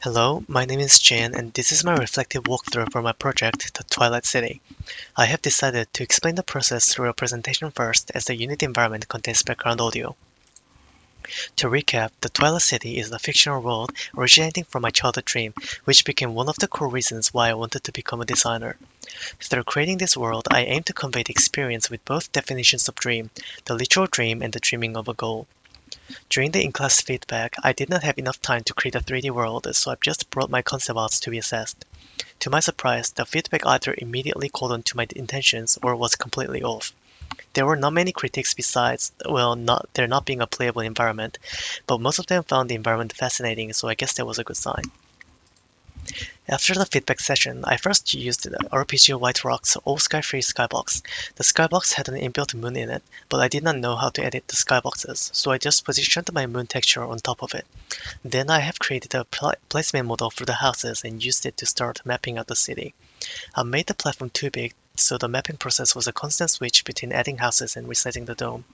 Hello, my name is Jan, and this is my reflective walkthrough for my project, the Twilight City. I have decided to explain the process through a presentation first, as the unit environment contains background audio. To recap, the Twilight City is a fictional world originating from my childhood dream, which became one of the core reasons why I wanted to become a designer. Through creating this world, I aim to convey the experience with both definitions of dream, the literal dream and the dreaming of a goal. During the in-class feedback, I did not have enough time to create a 3D world, so I've just brought my concept arts to be assessed. To my surprise, the feedback either immediately caught on to my intentions or was completely off. There were not many critics besides, not there not being a playable environment, but most of them found the environment fascinating, so I guess that was a good sign. After the feedback session, I first used the RPG White Rock's All Sky Free Skybox. The skybox had an inbuilt moon in it, but I did not know how to edit the skyboxes, so I just positioned my moon texture on top of it. Then I have created a placement model for the houses and used it to start mapping out the city. I made the platform too big, so the mapping process was a constant switch between adding houses and resizing the dome.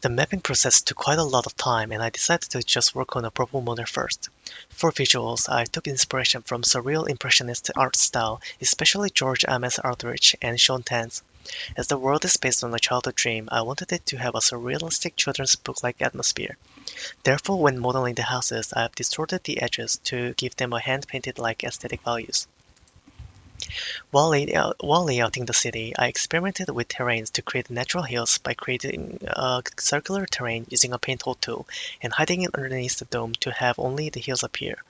The mapping process took quite a lot of time, and I decided to just work on a purple model first. For visuals, I took inspiration from surreal impressionist art style, especially George Ames Aldrich and Sean Tan's. As the world is based on a childhood dream, I wanted it to have a surrealistic children's book-like atmosphere. Therefore, when modeling the houses, I have distorted the edges to give them a hand-painted-like aesthetic values. While layouting the city, I experimented with terrains to create natural hills by creating a circular terrain using a paint hole tool and hiding it underneath the dome to have only the hills appear.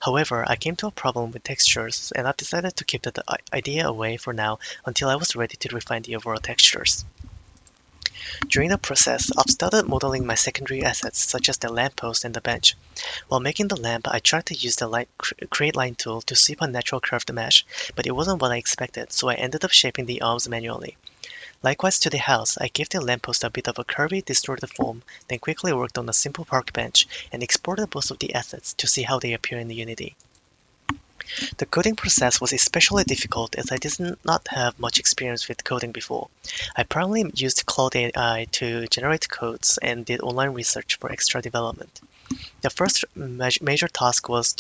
However, I came to a problem with textures, and I decided to keep that idea away for now until I was ready to refine the overall textures. During the process, I've started modeling my secondary assets such as the lamppost and the bench. While making the lamp, I tried to use the create line tool to sweep a natural curved mesh, but it wasn't what I expected, so I ended up shaping the arms manually. Likewise to the house, I gave the lamppost a bit of a curvy, distorted form, then quickly worked on a simple park bench and exported most of the assets to see how they appear in the Unity. The coding process was especially difficult as I did not have much experience with coding before. I primarily used Cloud AI to generate codes and did online research for extra development. The first major task was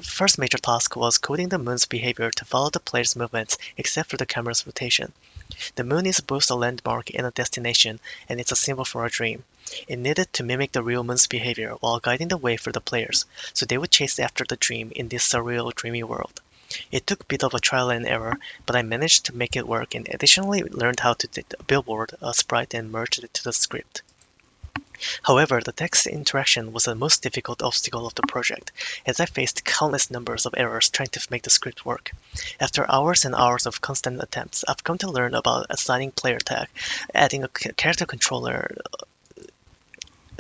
first major task was coding the moon's behavior to follow the player's movements except for the camera's rotation. The moon is both a landmark and a destination, and it's a symbol for a dream. It needed to mimic the real moon's behavior while guiding the way for the players, so they would chase after the dream in this surreal, dreamy world. It took a bit of a trial and error, but I managed to make it work and additionally learned how to billboard a sprite and merged it to the script. However, the text interaction was the most difficult obstacle of the project, as I faced countless numbers of errors trying to make the script work. After hours and hours of constant attempts, I've come to learn about assigning player tag, adding a character controller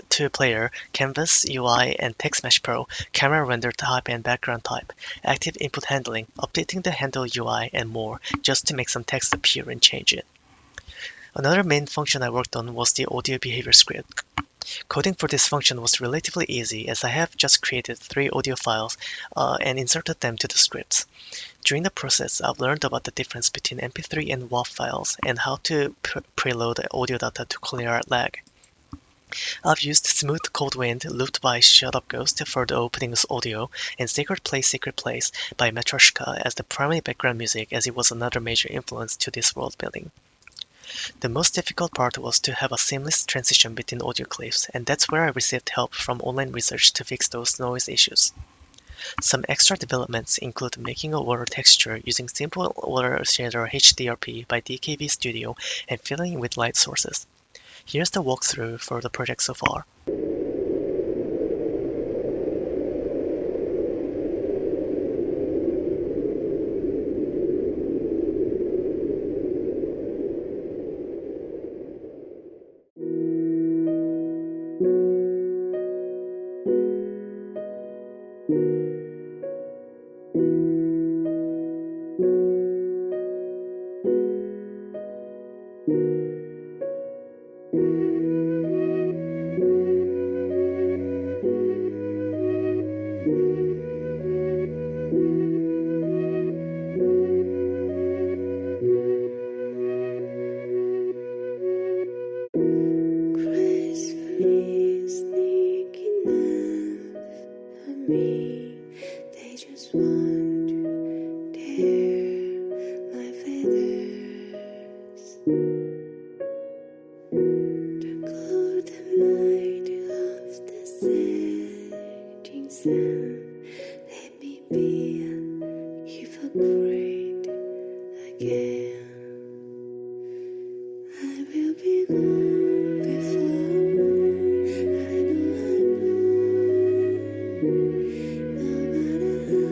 to player, canvas UI and text mesh pro, camera render type and background type, active input handling, updating the handle UI, and more, just to make some text appear and change it. Another main function I worked on was the audio behavior script. Coding for this function was relatively easy as I have just created 3 audio files and inserted them to the scripts. During the process, I've learned about the difference between MP3 and WAV files and how to preload the audio data to clear out lag. I've used Smooth Cold Wind looped by Shut Up Ghost for the opening's audio and Sacred Place by Matryoshka as the primary background music, as it was another major influence to this world building. The most difficult part was to have a seamless transition between audio clips, and that's where I received help from online research to fix those noise issues. Some extra developments include making a water texture using Simple Water Shader HDRP by DKV Studio and filling with light sources. Here's the walkthrough for the project so far. me. They just want to tear my feathers. The golden light of the setting sun, let me be hypocrite again. I will be gone before moon. I know. No matter how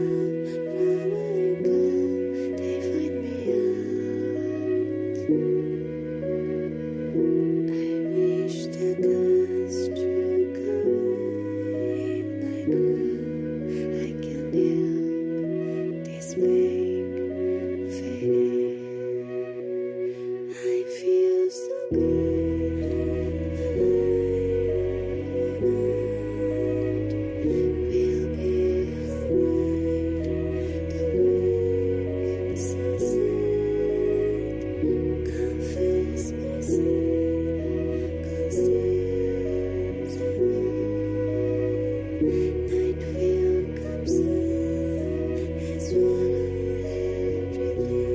far I go, they find me out. I wish the gods took away my clue. I can't help this fake feeling. I feel so good. We'll be alright. The moon's so sad. Confess my sin. Conceals the moon. Night will come soon. It's swallow everything.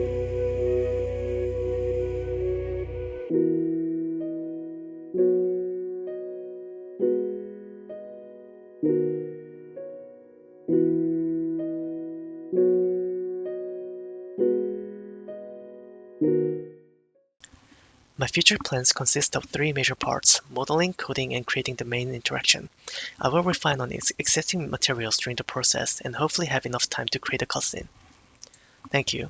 My future plans consist of 3 major parts: modeling, coding, and creating the main interaction. I will refine on existing materials during the process and hopefully have enough time to create a cutscene. Thank you.